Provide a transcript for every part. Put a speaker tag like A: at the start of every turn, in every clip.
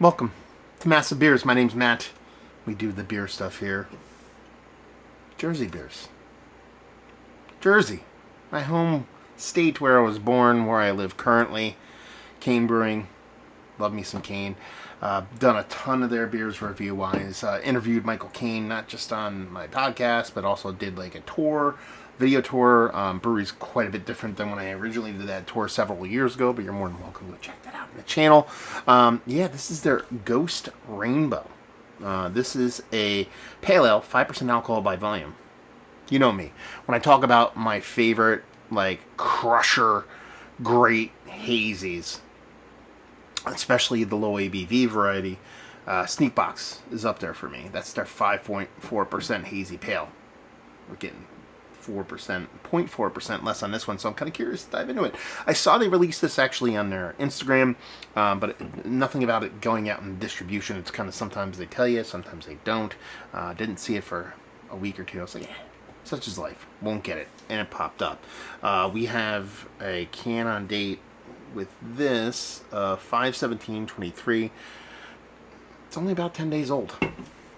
A: Welcome to Massive Beers. My name's Matt. We do the beer stuff here. Jersey beers. Jersey. My home state where I was born, where I live currently. Kane Brewing. Love me some Kane. Done a ton of their beers review-wise. Interviewed Michael Kane, not just on my podcast, but also did like a tour, video tour. Brewery's quite a bit different than when I originally did that tour several years ago, but you're more than welcome to check that out on the channel. This is their Ghost Rainbow. This is a pale ale, 5% alcohol by volume. You know me. When I talk about my favorite, like, crusher, great hazies, especially the low ABV variety, Sneak Box is up there for me. That's their 5.4% hazy pale. We're getting 0.4% less on this one, so I'm kind of curious to dive into it. I saw they released this actually on their Instagram, but nothing about it going out in distribution. It's kind of sometimes they tell you, sometimes they don't. Didn't see it for a week or two. I was like, yeah, such is life. Won't get it. And it popped up. We have a can on date with this 5/17/23. It's only about 10 days old,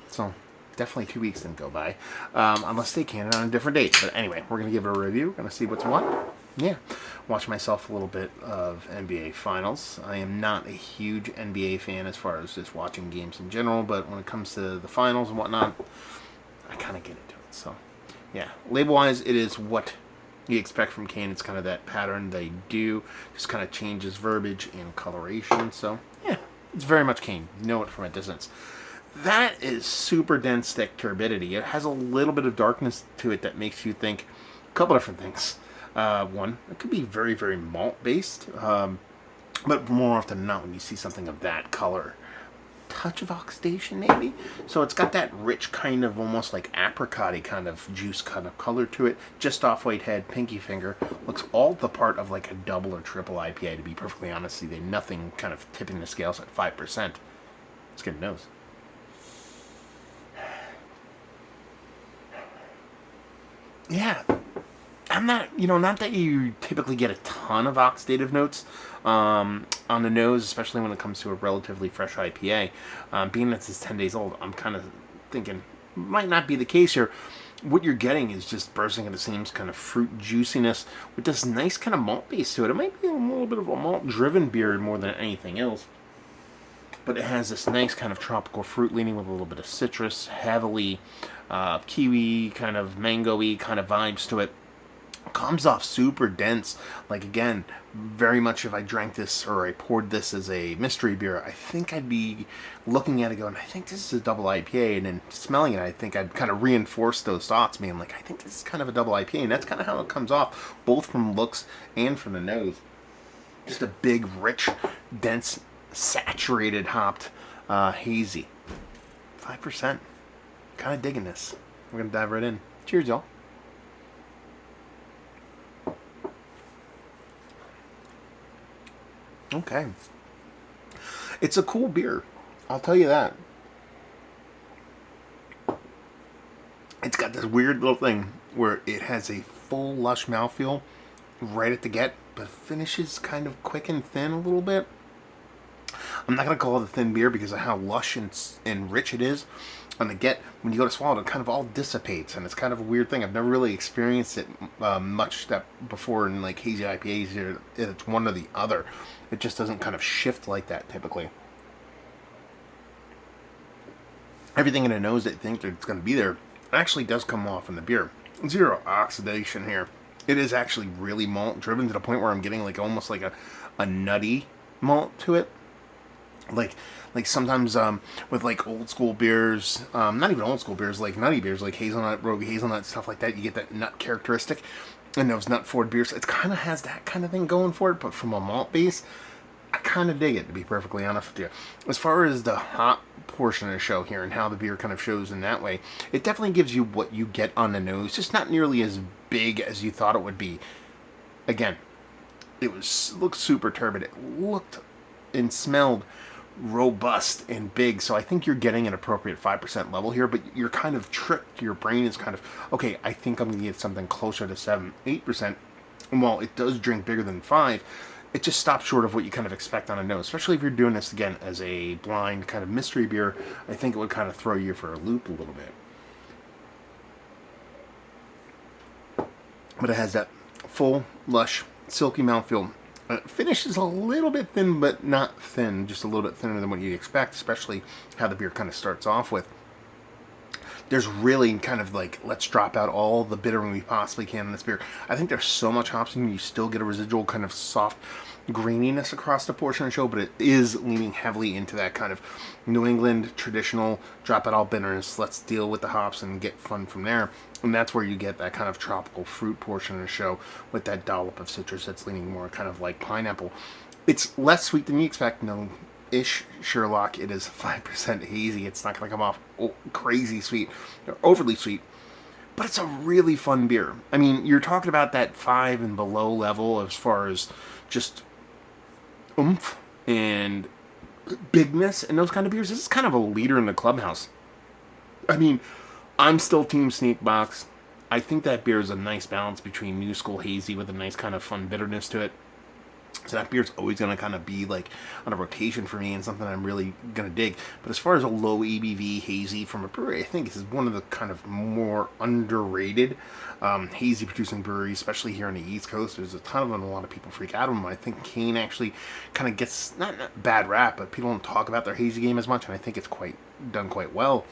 A: so definitely 2 weeks didn't go by, unless they can it on a different date. But anyway, we're gonna give it a review. Gonna see what's what. Yeah, watch myself a little bit of NBA Finals. I am not a huge NBA fan as far as just watching games in general, but when it comes to the finals and whatnot, I kind of get into it. So yeah, label-wise, it is what you expect from Kane. It's kind of that pattern they do, just kind of changes verbiage and coloration. So yeah, it's very much Kane. You know it from a distance. That is super dense, thick turbidity. It has a little bit of darkness to it that makes you think a couple different things. One, it could be very, very malt-based, but more often than not, when you see something of that color, touch of oxidation maybe. So it's got that rich kind of almost like apricot-y kind of juice kind of color to it. Just off white head, pinky finger. Looks all the part of like a double or triple IPA, to be perfectly honest. See, nothing kind of tipping the scales at 5%. Let's get a nose. Yeah, I'm not that you typically get a ton of oxidative notes on the nose, especially when it comes to a relatively fresh IPA. Being that it's 10 days old, I'm kind of thinking might not be the case here. What you're getting is just bursting at the seams, kind of fruit juiciness with this nice kind of malt base to it. It might be a little bit of a malt-driven beer more than anything else, but it has this nice kind of tropical fruit leaning with a little bit of citrus, heavily kiwi, kind of mango-y kind of vibes to it. Comes off super dense. Like, again, very much if I drank this or I poured this as a mystery beer, I think I'd be looking at it going, I think this is a double IPA, and then smelling it, I think I'd kind of reinforce those thoughts, being like, I think this is kind of a double IPA, and that's kind of how it comes off, both from looks and from the nose. Just a big, rich, dense, saturated hopped hazy. 5%. Kind of digging this. We're going to dive right in. Cheers, y'all. Okay. It's a cool beer. I'll tell you that. It's got this weird little thing where it has a full, lush mouthfeel right at the get, but finishes kind of quick and thin a little bit. I'm not going to call it a thin beer because of how lush and rich it is on the get. When you go to swallow it, it kind of all dissipates, and it's kind of a weird thing. I've never really experienced it much that before in like hazy IPAs. It's one or the other. It just doesn't kind of shift like that typically. Everything in the nose that you think it's going to be there actually does come off in the beer. Zero oxidation here. It is actually really malt driven to the point where I'm getting like almost like a nutty malt to it. Like sometimes with like old school beers, not even old school beers, like nutty beers, like hazelnut, rogue hazelnut, stuff like that, you get that nut characteristic. And those nut forward beers, it kind of has that kind of thing going for it, but from a malt base, I kind of dig it, to be perfectly honest with you. As far as the hop portion of the show here and how the beer kind of shows in that way, it definitely gives you what you get on the nose, just not nearly as big as you thought it would be. Again, looked super turbid. It looked and smelled robust and big, so I think you're getting an appropriate 5% level here, but you're kind of tricked. Your brain is kind of, okay, I think I'm going to get something closer to 7-8%, and while it does drink bigger than 5, it just stops short of what you kind of expect on a nose, especially if you're doing this again as a blind kind of mystery beer. I think it would kind of throw you for a loop a little bit. But it has that full, lush, silky mouthfeel. Finish is a little bit thin, but not thin, just a little bit thinner than what you'd expect, especially how the beer kind of starts off with. There's really kind of like, let's drop out all the bittering we possibly can in this beer. I think there's so much hops in, you still get a residual kind of soft graininess across the portion of the show, but it is leaning heavily into that kind of New England traditional drop out all bitterness. Let's deal with the hops and get fun from there. And that's where you get that kind of tropical fruit portion of the show with that dollop of citrus that's leaning more kind of like pineapple. It's less sweet than you expect, no-ish Sherlock. It is 5% hazy. It's not going to come off crazy sweet or overly sweet, but it's a really fun beer. I mean, you're talking about that 5 and below level as far as just oomph and bigness and those kind of beers. This is kind of a leader in the clubhouse. I mean, I'm still team Sneak Box. I think that beer is a nice balance between new school hazy with a nice kind of fun bitterness to it. So that beer's always going to kind of be like on a rotation for me and something I'm really going to dig. But as far as a low ABV hazy from a brewery, I think this is one of the kind of more underrated hazy producing breweries, especially here on the East Coast. There's a ton of them, a lot of people freak out on them. I think Kane actually kind of gets, not bad rap, but people don't talk about their hazy game as much, and I think it's done quite well.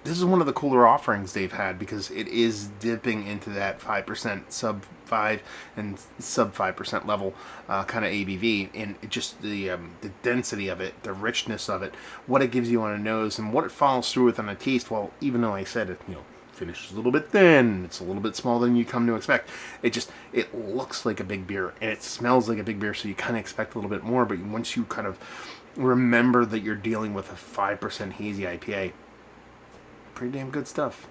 A: This is one of the cooler offerings they've had because it is dipping into that 5%, sub 5 and sub 5% level kind of ABV, and it just the density of it, the richness of it, what it gives you on a nose, and what it follows through with on a taste. Well, even though I said it, finishes a little bit thin, it's a little bit smaller than you come to expect. It looks like a big beer, and it smells like a big beer, so you kind of expect a little bit more. But once you kind of remember that you're dealing with a 5% hazy IPA. Pretty damn good stuff.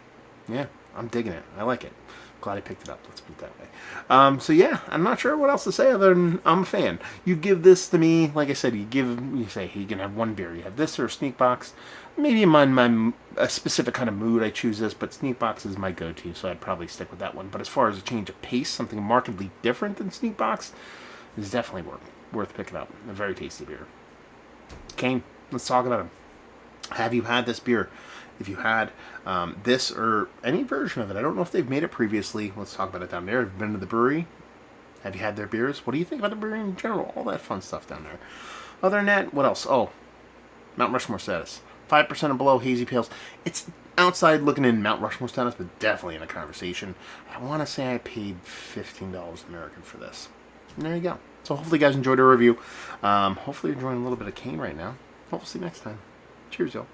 A: Yeah, I'm digging it. I like it. Glad I picked it up. Let's put it that way. So yeah, I'm not sure what else to say other than I'm a fan. You give this to me, like I said, you say, hey, you can have one beer. You have this or a Sneak Box. Maybe in a specific kind of mood I choose this, but Sneak Box is my go-to, so I'd probably stick with that one. But as far as a change of pace, something markedly different than Sneak Box is definitely worth picking up. A very tasty beer. Kane, let's talk about him. Have you had this beer? If you had this or any version of it, I don't know if they've made it previously. Let's talk about it down there. Have you been to the brewery? Have you had their beers? What do you think about the brewery in general? All that fun stuff down there. Other than that, what else? Oh, Mount Rushmore status. 5% and below hazy pales. It's outside looking in Mount Rushmore status, but definitely in a conversation. I want to say I paid $15 American for this. And there you go. So hopefully you guys enjoyed our review. Hopefully you're enjoying a little bit of Kane right now. We'll see you next time. Cheers, y'all.